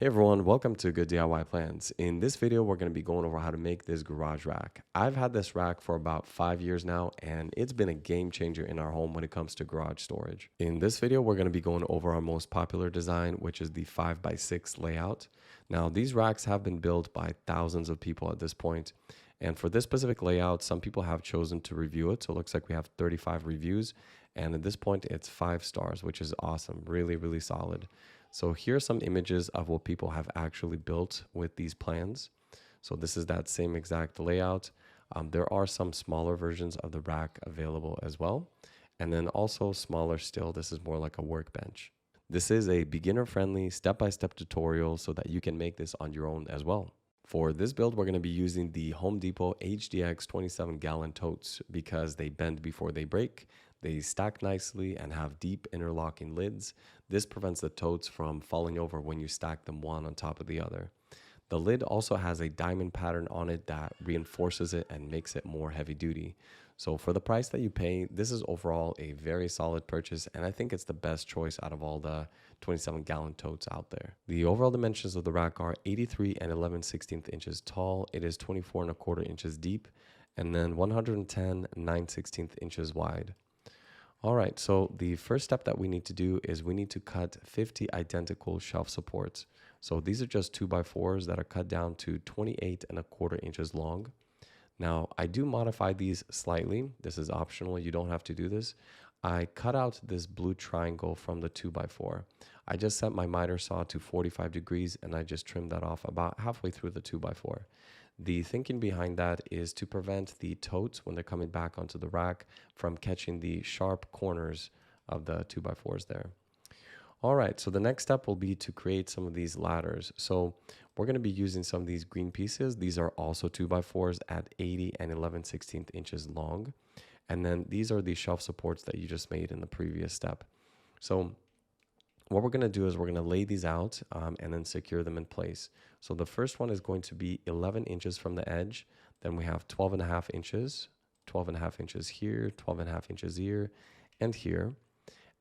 Hey everyone, welcome to Good DIY Plans. In this video, we're going to be going over how to make this garage rack. I've had this rack for about 5 years now, and it's been a game changer in our home when it comes to garage storage. In this video, we're going to be going over our most popular design, which is the 5x6 layout. Now, these racks have been built by thousands of people at this point, and for this specific layout, some people have chosen to review it. So it looks like we have 35 reviews, and at this point, it's 5 stars, which is awesome. Really, really solid. So here are some images of what people have actually built with these plans. So this is that same exact layout. There are some smaller versions of the rack available as well. And then also smaller still, this is more like a workbench. This is a beginner-friendly step-by-step tutorial so that you can make this on your own as well. For this build, we're going to be using the Home Depot HDX 27-gallon totes because they bend before they break. They stack nicely and have deep interlocking lids. This prevents the totes from falling over when you stack them one on top of the other. The lid also has a diamond pattern on it that reinforces it and makes it more heavy duty. So for the price that you pay, this is overall a very solid purchase, and I think it's the best choice out of all the 27-gallon totes out there. The overall dimensions of the rack are 83 and 11/16 inches tall. It is 24 and a quarter inches deep, and then 110 9/16 inches wide. All right, so the first step that we need to do is we need to cut 50 identical shelf supports. So these are just 2x4s that are cut down to 28 and a quarter inches long. Now, I do modify these slightly. This is optional. You don't have to do this. I cut out this blue triangle from the 2x4. I just set my miter saw to 45 degrees and I just trimmed that off about halfway through the 2x4. The thinking behind that is to prevent the totes, when they're coming back onto the rack, from catching the sharp corners of the 2x4s there. All right, so the next step will be to create some of these ladders. So we're going to be using some of these green pieces. These are also 2x4s at 80 and 11/16 inches long. And then these are the shelf supports that you just made in the previous step. So what we're going to do is we're going to lay these out and then secure them in place. So the first one is going to be 11 inches from the edge. Then we have 12.5 inches, 12.5 inches here, 12.5 inches here, and here.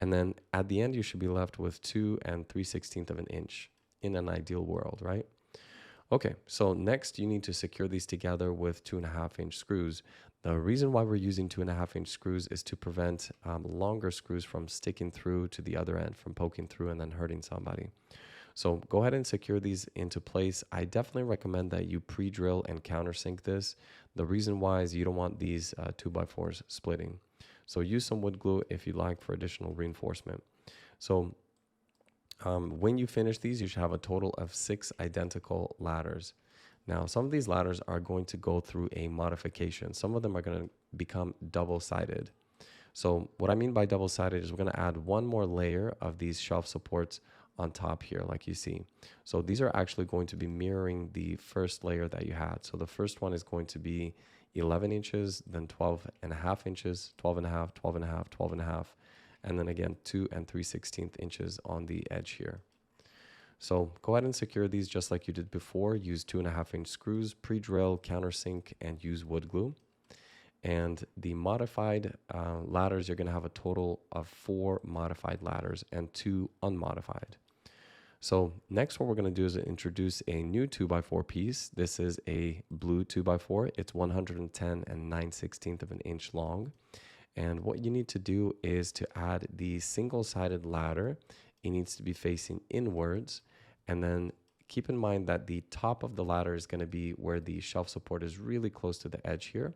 And then at the end, you should be left with 2 3/16 of an inch in an ideal world, right? Okay, so next you need to secure these together with 2.5-inch screws. The reason why we're using 2.5-inch screws is to prevent longer screws from sticking through to the other end, from poking through and then hurting somebody. So go ahead and secure these into place. I definitely recommend that you pre-drill and countersink this. The reason why is you don't want these 2x4s splitting. So use some wood glue if you like for additional reinforcement. So when you finish these, you should have a total of 6 identical ladders. Now, some of these ladders are going to go through a modification. Some of them are going to become double-sided. So what I mean by double-sided is we're going to add one more layer of these shelf supports on top here, like you see. So these are actually going to be mirroring the first layer that you had. So the first one is going to be 11 inches, then 12.5 inches, 12.5, 12.5, 12.5, and then again 2 3/16 inches on the edge here. So go ahead and secure these just like you did before. Use 2.5-inch screws, pre-drill, countersink, and use wood glue. And the modified ladders, you're going to have a total of 4 modified ladders and 2 unmodified. So next what we're going to do is introduce a new 2x4 piece. This is a blue 2x4. It's 110 9/16 of an inch long. And what you need to do is to add the single-sided ladder. It needs to be facing inwards. And then keep in mind that the top of the ladder is going to be where the shelf support is really close to the edge here.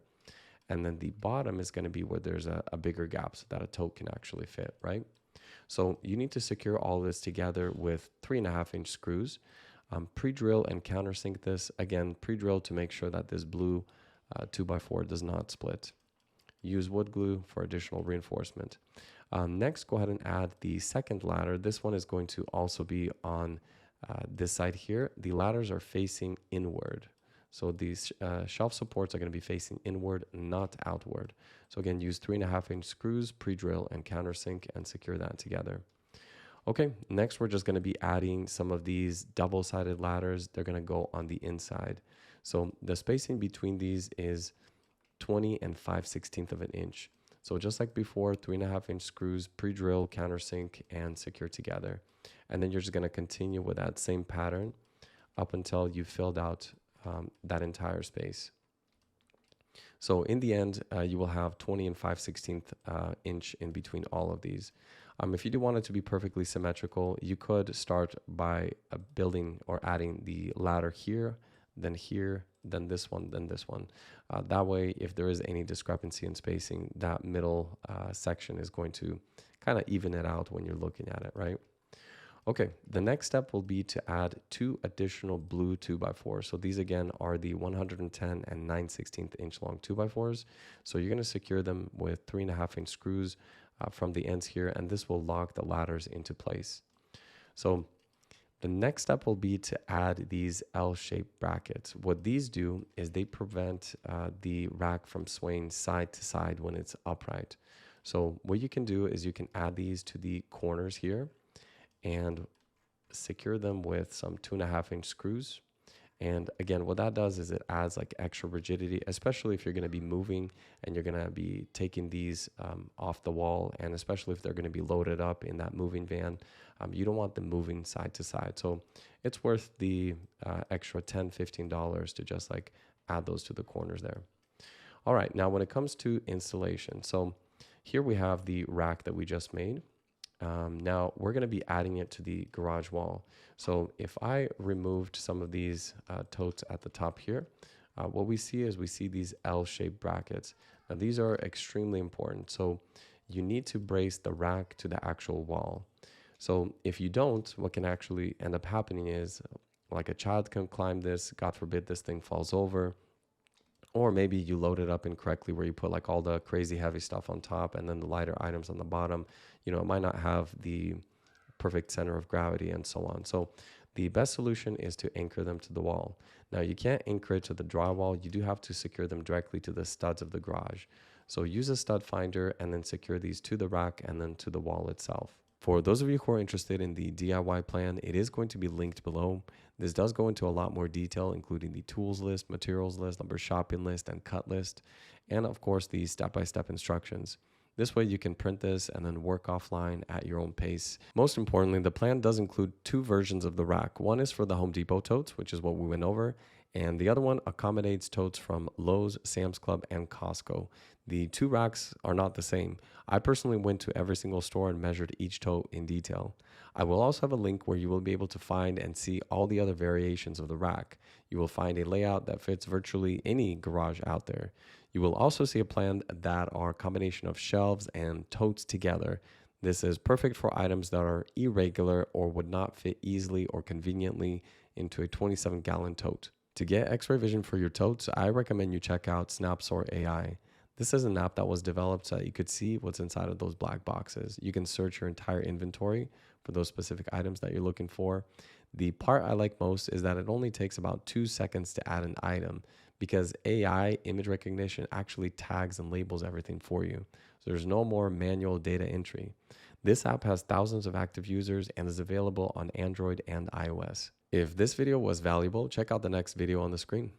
And then the bottom is going to be where there's a bigger gap so that a tote can actually fit, right? So you need to secure all this together with 3.5-inch screws. Pre-drill and countersink this. Again, pre-drill to make sure that this blue 2x4 does not split. Use wood glue for additional reinforcement. Next, go ahead and add the second ladder. This one is going to also be on this side here. The ladders are facing inward. So these shelf supports are going to be facing inward, not outward. So again, use 3.5-inch screws, pre-drill, and countersink, and secure that together. Okay, next we're just going to be adding some of these double-sided ladders. They're going to go on the inside. So the spacing between these is 20 5/16 of an inch. So just like before, 3.5-inch screws, pre-drill, countersink, and secure together. And then you're just going to continue with that same pattern up until you filled out that entire space. So in the end, you will have 20 and 5/16 inch in between all of these. If you do want it to be perfectly symmetrical, you could start by building or adding the ladder here, then this one, then this one. That way, if there is any discrepancy in spacing, that middle section is going to kind of even it out when you're looking at it, right? Okay, the next step will be to add 2 additional blue 2x4s. So these again are the 110 and 9/16 inch long 2x4s. So you're going to secure them with 3.5 inch screws from the ends here, and this will lock the ladders into place. So the next step will be to add these L-shaped brackets. What these do is they prevent the rack from swaying side to side when it's upright. So what you can do is you can add these to the corners here and secure them with some 2.5 inch screws. And again, what that does is it adds like extra rigidity, especially if you're going to be moving and you're going to be taking these off the wall, and especially if they're going to be loaded up in that moving van. You don't want them moving side to side. So it's worth the extra $10, $15 to just like add those to the corners there. All right, now when it comes to installation, so here we have the rack that we just made. Now we're going to be adding it to the garage wall. So if I removed some of these totes at the top here, what we see is we see these L-shaped brackets. Now these are extremely important. So you need to brace the rack to the actual wall. So if you don't, what can actually end up happening is like a child can climb this, God forbid this thing falls over. Or maybe you load it up incorrectly where you put like all the crazy heavy stuff on top and then the lighter items on the bottom. You know, it might not have the perfect center of gravity and so on. So the best solution is to anchor them to the wall. Now you can't anchor it to the drywall. You do have to secure them directly to the studs of the garage. So use a stud finder and then secure these to the rack and then to the wall itself. For those of you who are interested in the DIY plan, it is going to be linked below. This does go into a lot more detail, including the tools list, materials list, lumber shopping list, and cut list, and of course the step-by-step instructions. This way you can print this and then work offline at your own pace. Most importantly, the plan does include 2 versions of the rack. One is for the Home Depot totes, which is what we went over, and the other one accommodates totes from Lowe's, Sam's Club, and Costco. The 2 racks are not the same. I personally went to every single store and measured each tote in detail. I will also have a link where you will be able to find and see all the other variations of the rack. You will find a layout that fits virtually any garage out there. You will also see a plan that are a combination of shelves and totes together. This is perfect for items that are irregular or would not fit easily or conveniently into a 27-gallon tote. To get X-ray vision for your totes, I recommend you check out SnapSort AI. This is an app that was developed so that you could see what's inside of those black boxes. You can search your entire inventory for those specific items that you're looking for. The part I like most is that it only takes about 2 seconds to add an item because AI image recognition actually tags and labels everything for you. So there's no more manual data entry. This app has thousands of active users and is available on Android and iOS. If this video was valuable, check out the next video on the screen.